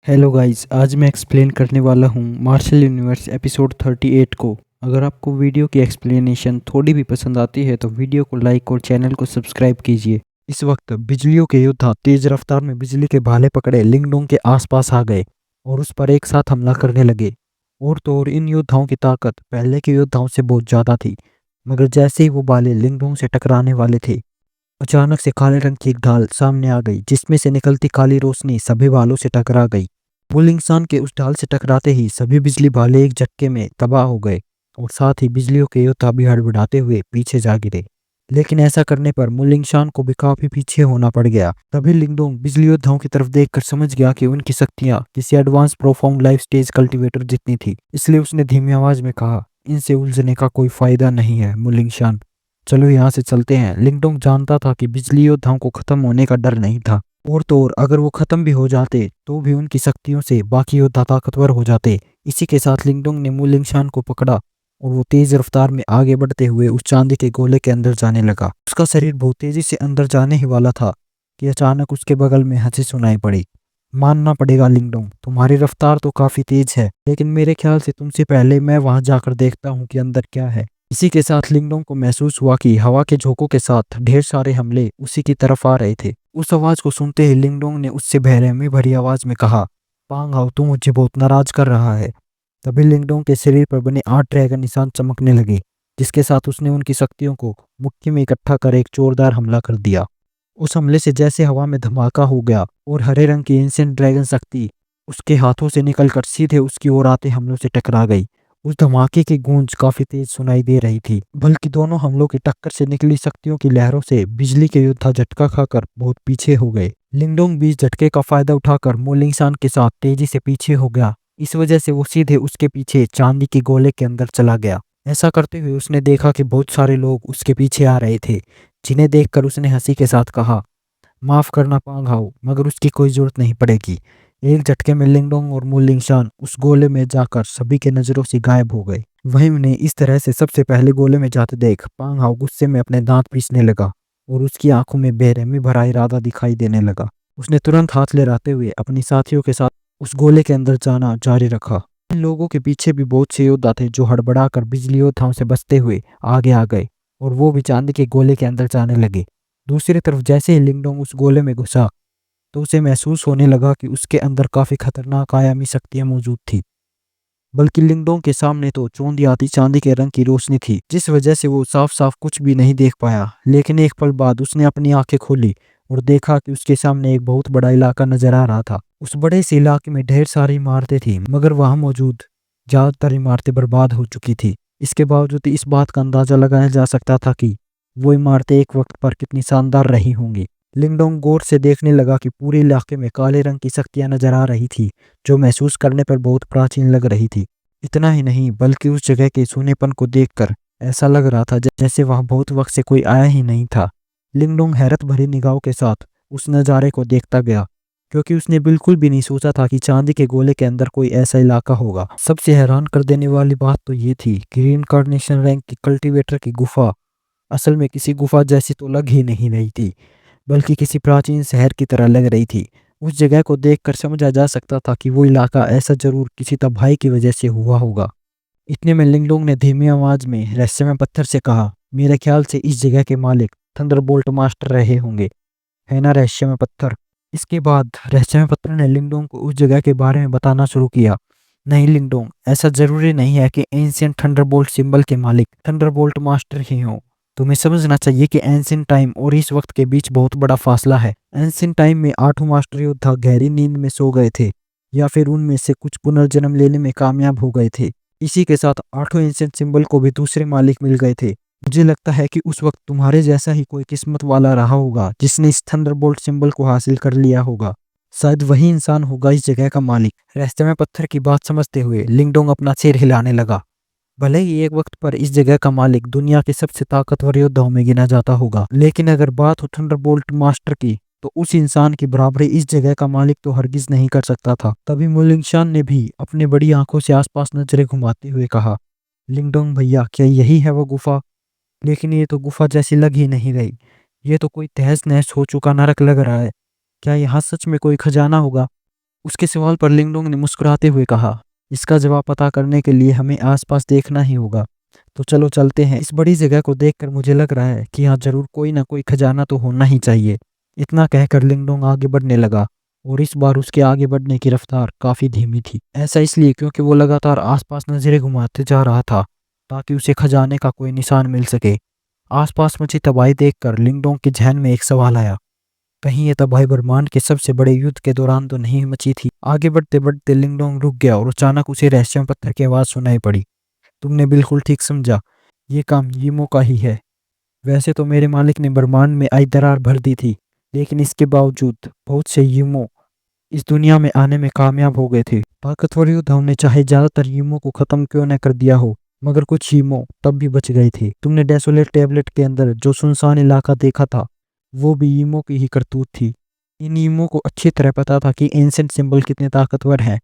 Hello guys, आज मैं explain करने वाला हूँ मार्शल यूनिवर्स एपिसोड 38 को। अगर आपको वीडियो की एक्सप्लेनेशन थोड़ी भी पसंद आती है तो वीडियो को लाइक और चैनल को सब्सक्राइब कीजिए। इस वक्त बिजलियों के योद्धा तेज रफ्तार में बिजली के भाले पकड़े लिंगडोंग के आसपास आ गए और उस पर एक साथ हमला करने लगे। और तो और इन योद्धाओं की ताकत पहले के योद्धाओं से बहुत ज़्यादा थी, मगर जैसे ही वो भाले लिंगडोंग से टकराने वाले थे, अचानक से काले रंग की एक ढाल सामने आ गई, जिसमें से निकलती काली रोशनी सभी भालों से टकरा गई। बुल इंसान के उस ढाल से टकराते ही सभी बिजली भाले एक झटके में तबाह हो गए और साथ ही बिजलियों के योद्धा भी हड़बड़ाते हुए पीछे जा गिरे। लेकिन ऐसा करने पर मुलिंगशान को भी काफी पीछे होना पड़ गया। तभी लिंगडोंग बिजली योद्धाओं की तरफ देखकर समझ गया कि उनकी शक्तियां किसी advance profound life stage cultivator जितनी थी। इसलिए उसने धीमी आवाज में कहा, इनसे उलझने का कोई फायदा नहीं है मुलिंगशान, चलो यहाँ से चलते हैं। लिंगडोंग जानता था कि बिजली योद्धाओं को खत्म होने का डर नहीं था, और तो और अगर वो खत्म भी हो जाते तो भी उनकी शक्तियों से बाकी योद्धा ताकतवर हो जाते। इसी के साथ लिंगडोंग ने मुलिंगशान को पकड़ा और वो तेज रफ्तार में आगे बढ़ते हुए उस चांदी के गोले के अंदर जाने लगा। उसका शरीर बहुत तेजी से अंदर जाने ही वाला था कि अचानक उसके बगल में हंसी सुनाई पड़ी। मानना पड़ेगा लिंगडोंग, तुम्हारी रफ्तार तो काफी तेज है, लेकिन मेरे ख्याल से तुमसे पहले मैं वहां जाकर देखता हूँ कि अंदर क्या है। इसी के साथ लिंगडोंग को महसूस हुआ कि हवा के झोंकों के साथ ढेर सारे हमले उसी की तरफ आ रहे थे। उस आवाज को सुनते ही लिंगडोंग ने उससे बेरहमी भरी आवाज में कहा, पांग हाउ, तू मुझे बहुत नाराज कर रहा है। तभी लिंगडोंग के शरीर पर बने 8 ड्रैगन निशान चमकने लगे, जिसके साथ उसने उनकी शक्तियों को मुट्ठी में इकट्ठा कर एक जोरदार हमला कर दिया। उस हमले से जैसे हवा में धमाका हो गया और हरे रंग की एंशिएंट ड्रैगन शक्ति उसके हाथों से निकलकर सीधे उसकी ओर आते हमलों से टकरा गई। उस धमाके की गूंज काफी तेज सुनाई दे रही थी, बल्कि दोनों हमलों की टक्कर से निकली शक्तियों की लहरों से बिजली के योद्धा झटका खाकर बहुत पीछे हो गए। लिंगडोंग भी इस झटके का फायदा उठाकर मोलिंगशान के साथ तेजी से पीछे हो गया। इस वजह से वो सीधे उसके पीछे चांदी के गोले के अंदर चला गया। ऐसा करते हुए उसने देखा कि बहुत सारे लोग उसके पीछे आ रहे थे, जिन्हें देखकर उसने हंसी के साथ कहा, माफ करना पांग हाउ, मगर उसकी कोई जरूरत नहीं पड़ेगी। एक झटके में लिंगडोंग और मुलिंगशान उस गोले में जाकर सभी के नजरों से गायब हो गए। वहीं उन्हें इस तरह से सबसे पहले गोले में जाते देख पांग हाउ गुस्से में अपने दांत पीसने लगा और उसकी आंखों में बेरहमी भरा इरादा दिखाई देने लगा। उसने तुरंत हाथ लहराते हुए अपनी साथियों के साथ उस गोले के अंदर जाना जारी रखा। इन लोगों के पीछे भी बहुत से योद्धा थे जो हड़बड़ाकर बिजली योद्धाओं से बचते हुए आगे आ गए और वो भी चांदी के गोले के अंदर जाने लगे। दूसरी तरफ जैसे ही लिंगडोंग उस गोले में घुसा तो उसे महसूस होने लगा कि उसके अंदर काफी खतरनाक आयामी शक्तियां मौजूद थी। बल्कि लिंगडोंग के सामने तो चौंधी आती चांदी के रंग की रोशनी थी, जिस वजह से वो साफ साफ कुछ भी नहीं देख पाया। लेकिन एक पल बाद उसने अपनी आंखें खोली और देखा कि उसके सामने एक बहुत बड़ा इलाका नजर आ रहा था। उस बड़े से इलाके में ढेर सारी इमारतें थी, मगर वहां मौजूद ज्यादातर इमारतें बर्बाद हो चुकी थी। इसके बावजूद इस बात का अंदाजा लगाया जा सकता था कि वो इमारतें एक वक्त पर कितनी शानदार रही होंगी। लिंगडोंग गौर से देखने लगा कि पूरे इलाके में काले रंग की शक्तियां नजर आ रही थी, जो महसूस करने पर बहुत प्राचीन लग रही थी। इतना ही नहीं, बल्कि उस जगह के सूनेपन को देखकर ऐसा लग रहा था जैसे वहां बहुत वक्त से कोई आया ही नहीं था। लिंगडोंग हैरत भरी निगाहों के साथ उस नज़ारे को देखता गया, क्योंकि उसने बिल्कुल भी नहीं सोचा था कि चांदी के गोले के अंदर कोई ऐसा इलाका होगा। सबसे हैरान कर देने वाली बात तो ये थी कि रीइंकार्नेशन रैंक की कल्टीवेटर की गुफा असल में किसी गुफा जैसी तो लग ही नहीं रही थी, बल्कि किसी प्राचीन शहर की तरह लग रही थी। उस जगह को देखकर समझा जा सकता था कि वो इलाका ऐसा जरूर किसी तबाही की वजह से हुआ होगा। इतने में लिंगडोंग ने धीमी आवाज में रहस्यमय पत्थर से कहा, मेरे ख्याल से इस जगह के मालिक थंडरबोल्ट मास्टर रहे होंगे, है ना रहस्यमय पत्थर। इसके बाद रहस्यमय पत्थर ने लिंगडोंग को उस जगह के बारे में बताना शुरू किया। नहीं लिंगडोंग, ऐसा जरूरी नहीं है कि एंशियंट थंडरबोल्ट सिंबल के मालिक थंडरबोल्ट मास्टर ही हों। तुम्हें समझना चाहिए कि एंशियंट टाइम और इस वक्त के बीच बहुत बड़ा फासला है। एंशियंट टाइम में 8 मास्टर योद्धा गहरी नींद में सो गए थे, या फिर उनमें से कुछ पुनर्जन्म लेने में कामयाब हो गए थे। इसी के साथ 8 एंशियंट सिंबल को भी दूसरे मालिक मिल गए थे। मुझे लगता है कि उस वक्त तुम्हारे जैसा ही कोई किस्मत वाला रहा होगा जिसने इस थंडरबोल्ट सिंबल को हासिल कर लिया होगा। शायद वही इंसान होगा इस जगह का मालिक। रहस्यमय पत्थर की बात समझते हुए लिंगडोंग अपना सिर हिलाने लगा। भले ही एक वक्त पर इस जगह का मालिक दुनिया के सबसे ताकतवर योद्धाओं में गिना जाता होगा, लेकिन अगर बात हो थंडरबोल्ट मास्टर की तो उस इंसान की बराबरी इस जगह का मालिक तो हरगिज नहीं कर सकता था। तभी मुलिंगशान ने भी अपनी बड़ी आंखों से आसपास नजरें घुमाते हुए कहा, लिंगडोंग भैया, क्या यही है वो गुफा? लेकिन ये तो गुफा जैसी लग ही नहीं रही, ये तो कोई तहस नहस हो चुका नरक लग रहा है। क्या यहाँ सच में कोई खजाना होगा? उसके सवाल पर लिंगडोंग ने मुस्कुराते हुए कहा, इसका जवाब पता करने के लिए हमें आसपास देखना ही होगा। तो चलो चलते हैं। इस बड़ी जगह को देखकर मुझे लग रहा है कि यहाँ जरूर कोई ना कोई खजाना तो होना ही चाहिए। इतना कहकर लिंगडोंग आगे बढ़ने लगा और इस बार उसके आगे बढ़ने की रफ्तार काफी धीमी थी। ऐसा इसलिए क्योंकि वो लगातार आसपास नजरें घुमाते जा रहा था ताकि उसे खजाने का कोई निशान मिल सके। आसपास मची तबाही देखकर लिंगडोंग के जहन में एक सवाल आया, कहीं ये तबाही ब्रह्मांड के सबसे बड़े युद्ध के दौरान तो नहीं मची थी। आगे बढ़ते बढ़ते लिंगडोंग रुक गया और अचानक उसे रहस्यमय पत्थर की आवाज सुनाई पड़ी, तुमने बिल्कुल ठीक समझा, ये काम यीमो का ही है। वैसे तो मेरे मालिक ने ब्रह्मांड में आई दरार भर दी थी, लेकिन इसके बावजूद बहुत से यीमो इस दुनिया में आने में कामयाब हो गए थे। ताकतवर योद्धाओं ने चाहे ज्यादातर यीमो को खत्म क्यों न कर दिया हो, मगर कुछ यीमो तब भी बच गए थे। तुमने डेसोलेट टैबलेट के अंदर जो सुनसान इलाका देखा था, वो भी यीमो की ही करतूत थी। इन यीमो को अच्छी तरह पता था कि एंशिएंट सिंबल कितने ताकतवर हैं,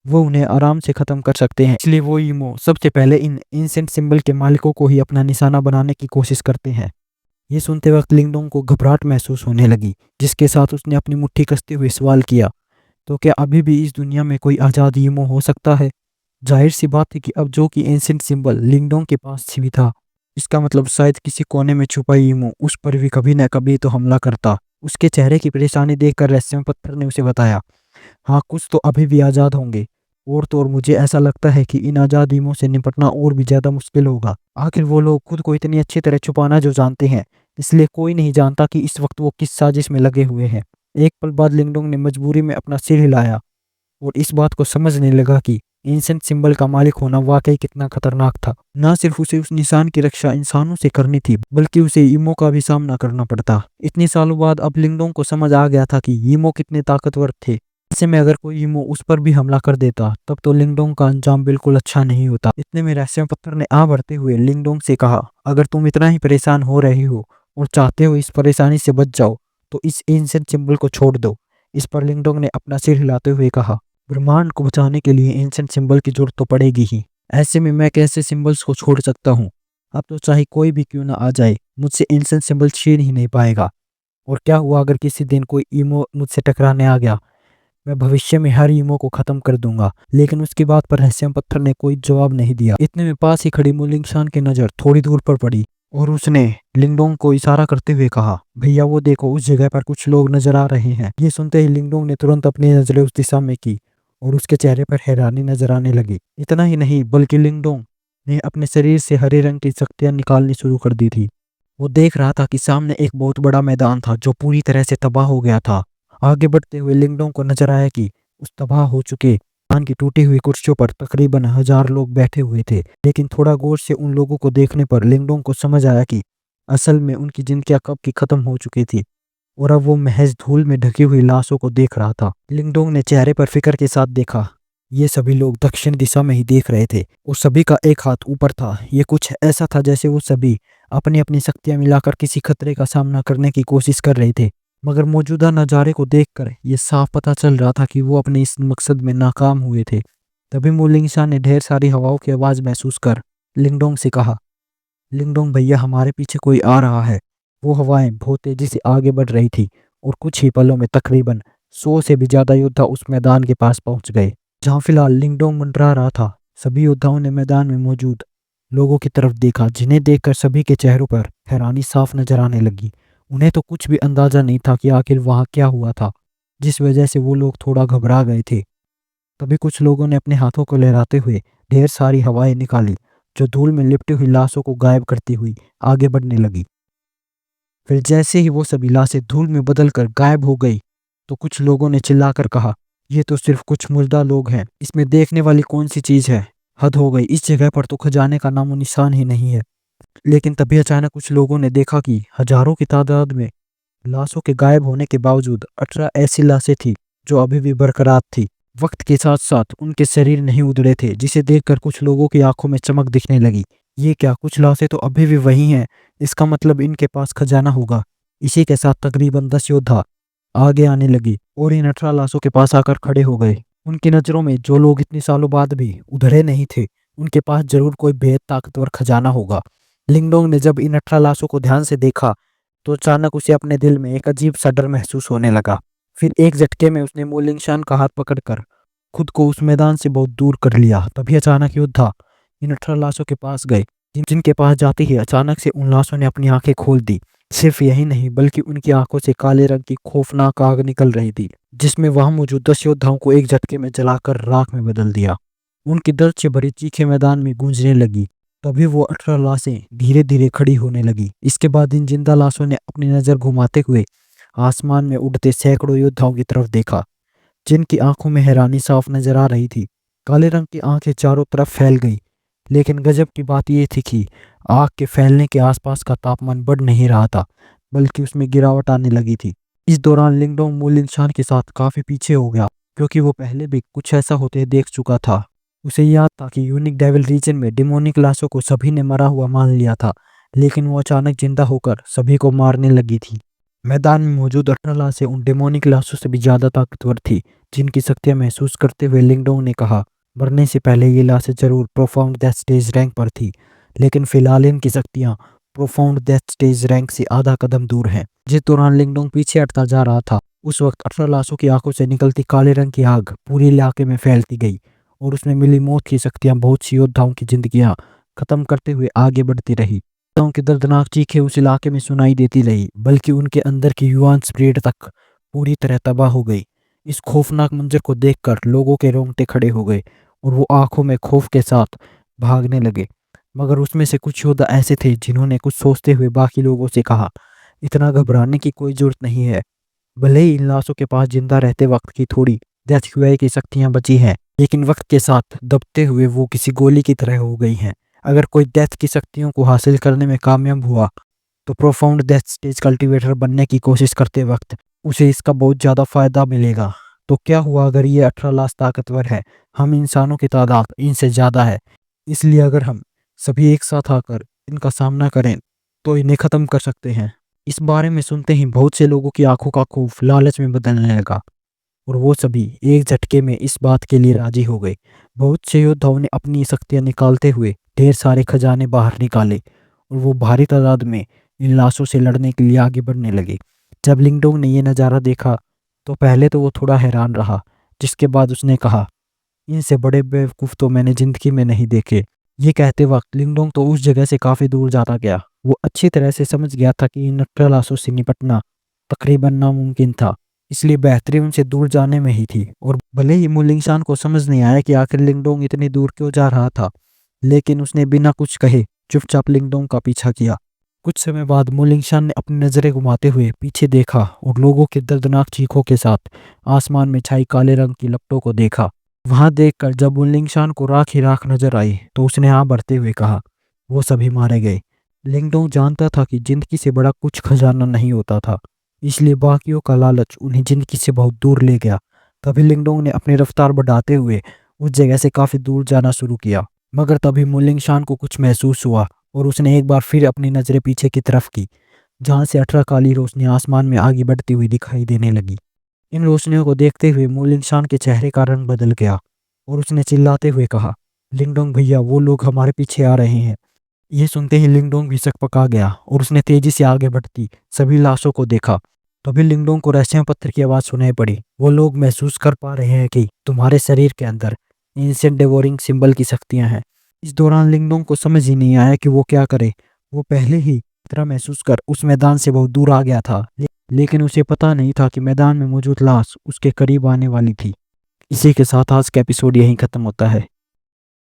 वो उन्हें आराम से खत्म कर सकते हैं। इसलिए वो यीमो सबसे पहले इन एंशिएंट सिंबल के मालिकों को ही अपना निशाना बनाने की कोशिश करते हैं। ये सुनते वक्त लिंगडोंग को घबराहट महसूस होने लगी, जिसके साथ उसने अपनी मुट्ठी कसते हुए सवाल किया, तो क्या अभी भी इस दुनिया में कोई आज़ाद यीमो हो सकता है? जाहिर सी बात है कि अब जो कि एंशिएंट सिंबल लिंगडोंग के पास भी था, इसका मतलब शायद किसी कोने में छुपा यीमो उस पर भी कभी न कभी तो हमला करता। उसके चेहरे की परेशानी देखकर रहस्यमय पत्थर ने उसे बताया, हाँ कुछ तो अभी भी आज़ाद होंगे, और तो और मुझे ऐसा लगता है कि इन आज़ाद यीमो से निपटना और भी ज़्यादा मुश्किल होगा। आखिर वो लोग खुद को इतनी अच्छी तरह छुपाना जो जानते हैं, इसलिए कोई नहीं जानता कि इस वक्त वो किस साजिश में लगे हुए हैं। एक पल बाद लिंगडोंग ने मजबूरी में अपना सिर हिलाया और इस बात को समझने लगा कि एंशिएंट सिंबल का मालिक होना वाकई कितना खतरनाक था। न सिर्फ उसे उस निशान की रक्षा इंसानों से करनी थी, बल्कि उसे यीमो का भी सामना करना पड़ता। इतने सालों बाद अब लिंगडोंग को समझ आ गया था कि यीमो कितने ताकतवर थे। ऐसे में अगर कोई यीमो उस पर भी हमला कर देता, तब तो लिंगडोंग का अंजाम बिल्कुल अच्छा नहीं होता। इतने में रहस्यमय पत्थर ने आ बढ़ते हुए लिंगडोंग से कहा, अगर तुम इतना ही परेशान हो रही हो और चाहते हो इस परेशानी से बच जाओ, तो इस एंशिएंट सिंबल को छोड़ दो। इस पर लिंगडोंग ने अपना सिर हिलाते हुए कहा, ब्रह्मांड को बचाने के लिए एंशिएंट सिंबल की जरूरत तो पड़ेगी ही। ऐसे में मैं कैसे सिंबल्स को छोड़ सकता हूँ? अब तो चाहे कोई भी क्यों ना आ जाए, मुझसे एंशिएंट सिंबल छीन ही नहीं पाएगा। और क्या हुआ अगर किसी दिन कोई ईमो मुझसे टकराने आ गया? मैं भविष्य में हर ईमो को खत्म कर दूंगा। लेकिन उसकी बात पर रहस्यमय पत्थर ने कोई जवाब नहीं दिया। इतने में पास ही खड़ी मुलिंगशान की नजर थोड़ी दूर पर पड़ी और उसने लिंगडोंग को इशारा करते हुए कहा, भैया वो देखो, उस जगह पर कुछ लोग नजर आ रहे हैं। ये सुनते ही लिंगडोंग ने तुरंत अपनी नजरें उस दिशा में की और उसके चेहरे पर हैरानी नजर आने लगी। इतना ही नहीं, बल्कि लिंगडोंग ने अपने शरीर से हरे रंग की शक्तियां निकालनी शुरू कर दी थी। वो देख रहा था कि सामने एक बहुत बड़ा मैदान था जो पूरी तरह से तबाह हो गया था। आगे बढ़ते हुए लिंगडोंग को नजर आया कि उस तबाह हो चुके मैदान की टूटी हुई कुर्सियों पर तकरीबन 1000 लोग बैठे हुए थे। लेकिन थोड़ा गौर से उन लोगों को देखने पर लिंगडोंग को समझ आया कि असल में उनकी जिंदगियां कब की खत्म हो चुकी थी और अब वो महज धूल में ढकी हुई लाशों को देख रहा था। लिंगडोंग ने चेहरे पर फिक्र के साथ देखा, ये सभी लोग दक्षिण दिशा में ही देख रहे थे और सभी का एक हाथ ऊपर था। ये कुछ ऐसा था जैसे वो सभी अपनी अपनी शक्तियां मिलाकर किसी खतरे का सामना करने की कोशिश कर रहे थे। मगर मौजूदा नज़ारे को देखकर ये साफ पता चल रहा था कि वो अपने इस मकसद में नाकाम हुए थे। तभी मुलिंगशा ने ढेर सारी हवाओं की आवाज़ महसूस कर लिंगडोंग से कहा, लिंगडोंग भैया, हमारे पीछे कोई आ रहा है। वो हवाएं बहुत तेजी से आगे बढ़ रही थी और कुछ ही पलों में तकरीबन 100 से भी ज्यादा योद्धा उस मैदान के पास पहुंच गए जहां फिलहाल लिंगडोंग मंडरा रहा था। सभी योद्धाओं ने मैदान में मौजूद लोगों की तरफ देखा, जिन्हें देखकर सभी के चेहरों पर हैरानी साफ नजर आने लगी। उन्हें तो कुछ भी अंदाजा नहीं था कि आखिर वहां क्या हुआ था, जिस वजह से वो लोग थोड़ा घबरा गए थे। तभी कुछ लोगों ने अपने हाथों को लहराते हुए ढेर सारी हवाएं निकाली, जो धूल में लिपटी हुई लाशों को गायब करती हुई आगे बढ़ने लगी। फिर जैसे ही वो सभी लाशें धूल में बदलकर गायब हो गई, तो कुछ लोगों ने चिल्लाकर कहा, ये तो सिर्फ कुछ मुर्दा लोग हैं, इसमें देखने वाली कौन सी चीज है? हद हो गई, इस जगह पर तो खजाने का नामो निशान ही नहीं है। लेकिन तभी अचानक कुछ लोगों ने देखा कि हजारों की तादाद में लाशों के गायब होने के बावजूद 18 ऐसी लाशें थी जो अभी भी बरकरार थी। वक्त के साथ साथ उनके शरीर नहीं उधड़े थे, जिसे देखकर कुछ लोगों की आंखों में चमक दिखने लगी। ये क्या, कुछ लाशें तो अभी भी वही हैं, इसका मतलब इनके पास खजाना होगा। इसी के साथ तकरीबन 10 योद्धा आगे आने लगे और इन 18 लाशों के पास आकर खड़े हो गए। उनकी नजरों में जो लोग इतने सालों बाद भी उधड़े नहीं थे, उनके पास जरूर कोई बेहद ताकतवर खजाना होगा। लिंगडोंग ने जब इन 18 लाशों को ध्यान से देखा, तो अचानक उसे अपने दिल में एक अजीब सा डर महसूस होने लगा। फिर एक झटके में उसने मोलिंगशान का हाथ पकड़कर खुद को उस मैदान से बहुत दूर कर लिया। तभी अचानक योद्धा इन 18 लाशों के पास गए। जिनके पास जाते ही अचानक से उन लाशों ने अपनी आंखें खोल दी। सिर्फ यही नहीं बल्कि उनकी आंखों से काले रंग की खौफनाक आग निकल रही थी, जिसमें वहां मौजूद 10 योद्धाओं को एक झटके में जलाकर राख में बदल दिया। उनकी दर्द से भरी चीखें मैदान में गूंजने लगी। तभी वो 18 लाशें धीरे धीरे खड़ी होने लगी। इसके बाद इन जिंदा लाशों ने अपनी नजर घुमाते हुए आसमान में उड़ते सैकड़ों योद्धाओं की तरफ देखा, जिनकी आंखों में हैरानी साफ नजर आ रही थी। काले रंग की आंखें चारों तरफ फैल गई, लेकिन गजब की बात यह थी कि आग के फैलने के आसपास का तापमान बढ़ नहीं रहा था, बल्कि उसमें गिरावट आने लगी थी। इस दौरान लिंगडोंग मोलिंगशान के साथ काफी पीछे हो गया, क्योंकि वो पहले भी कुछ ऐसा होते देख चुका था। उसे याद था कि यूनिक डेविल रीजन में डेमोनिक लाशों को सभी ने मरा हुआ मान लिया था, लेकिन वो अचानक जिंदा होकर सभी को मारने लगी थी। मैदान में मौजूद 18 लाशें उन डेमोनिक लाशों से भी ज्यादा ताकतवर थी, जिनकी शक्तियां महसूस करते हुए लिंगडोंग ने कहा, मरने से पहले ये लाशें जरूर प्रोफाउंड डेथ स्टेज रैंक पर थी, लेकिन फिलहाल इनकी शक्तियां प्रोफाउंड डेथ स्टेज रैंक से आधा कदम दूर हैं। जिस दौरान लिंगडोंग पीछे हटता जा रहा था, उस वक्त 18 लाशों की आंखों से निकलती काले रंग की आग पूरे इलाके में फैलती गई, और उसमें मिली मौत की शक्तियां बहुत सी योद्धाओं की जिंदगियां खत्म करते हुए आगे बढ़ती रही। योद्धाओं की दर्दनाक चीखें उस इलाके में सुनाई देती रही, बल्कि उनके अंदर की युवान स्पिरिट तक पूरी तरह तबाह हो गई। इस खौफनाक मंजर को देखकर लोगों के रोंगटे खड़े हो गए, और वो आंखों में खौफ के साथ भागने लगे। मगर उसमें से कुछ योद्धा ऐसे थे जिन्होंने कुछ सोचते हुए बाकी लोगों से कहा, इतना घबराने की कोई जरूरत नहीं है। भले ही इन लाशों के पास जिंदा रहते वक्त की थोड़ी डेथ क्यूआई की शक्तियां बची हैं, लेकिन वक्त के साथ दबते हुए वो किसी गोली की तरह हो गई हैं। अगर कोई डेथ की शक्तियों को हासिल करने में कामयाब हुआ, तो प्रोफाउंड डेथ स्टेज कल्टीवेटर बनने की कोशिश करते वक्त उसे इसका बहुत ज़्यादा फायदा मिलेगा। तो क्या हुआ अगर ये 18 लाख ताकतवर है? हम इंसानों की तादाद इनसे ज़्यादा है, इसलिए अगर हम सभी एक साथ आकर इनका सामना करें तो इन्हें ख़त्म कर सकते हैं। इस बारे में सुनते ही बहुत से लोगों की आंखों का खौफ लालच में बदलने लगा, और वो सभी एक झटके में इस बात के लिए राजी हो गए। बहुत से योद्धाओं ने अपनी शक्तियां निकालते हुए ढेर सारे खजाने बाहर निकाले, और वो भारी तादाद में इन लाशों से लड़ने के लिए आगे बढ़ने लगे। जब लिंगडोंग ने यह नज़ारा देखा तो पहले तो वो थोड़ा हैरान रहा, जिसके बाद उसने कहा, इनसे बड़े बेवकूफ़ तो मैंने जिंदगी में नहीं देखे। ये कहते वक्त लिंगडोंग तो उस जगह से काफ़ी दूर जाता गया। वो अच्छी तरह से समझ गया था कि इन 18 लाशों से निपटना तकरीबन नामुमकिन था, इसलिए बेहतरी उनसे दूर जाने में ही थी। और भले ही मोलिंगशान को समझ नहीं आया कि आखिर लिंगडोंग इतनी दूर क्यों जा रहा था, लेकिन उसने बिना कुछ कहे चुपचाप लिंगडोंग का पीछा किया। कुछ समय बाद मोलिंगशान ने अपनी नज़रें घुमाते हुए पीछे देखा, और लोगों के दर्दनाक चीखों के साथ आसमान में छाई काले रंग की लपटों को देखा। वहां देखकर जब मोलिंगशान को राख ही राख नजर आई, तो उसने हाँ भरते हुए कहा, वो सभी मारे गए। लिंगडोंग जानता था कि जिंदगी से बड़ा कुछ खजाना नहीं होता था, इसलिए बाकियों का लालच उन्हें जिंदगी से बहुत दूर ले गया। तभी लिंगडोंग ने अपनी रफ्तार बढ़ाते हुए उस जगह से काफी दूर जाना शुरू किया। मगर तभी मोलिंगशान को कुछ महसूस हुआ, और उसने एक बार फिर अपनी नजरें पीछे की तरफ की, जहां से 18 काली रोशनी आसमान में आगे बढ़ती हुई दिखाई देने लगी। इन रोशनियों को देखते हुए मोलिंगशान के चेहरे का रंग बदल गया, और उसने चिल्लाते हुए कहा, लिंगडोंग भैया, वो लोग हमारे पीछे आ रहे हैं। ये सुनते ही लिंगडोंग भी सकपका गया, और उसने तेजी से आगे बढ़ती सभी लाशों को देखा। तभी लिंगडोंग को रहस्यमय पत्थर की आवाज़ सुनाई पड़ी। वो लोग महसूस कर पा रहे हैं कि तुम्हारे शरीर के अंदर एंशिएंट डेवोरिंग सिंबल की शक्तियां हैं। इस दौरान लिंगडोंग को समझ ही नहीं आया कि वो क्या करे। वो पहले ही खतरा महसूस कर उस मैदान से बहुत दूर आ गया था, लेकिन उसे पता नहीं था कि मैदान में मौजूद लाश उसके करीब आने वाली थी। इसी के साथ आज का एपिसोड यहीं खत्म होता है।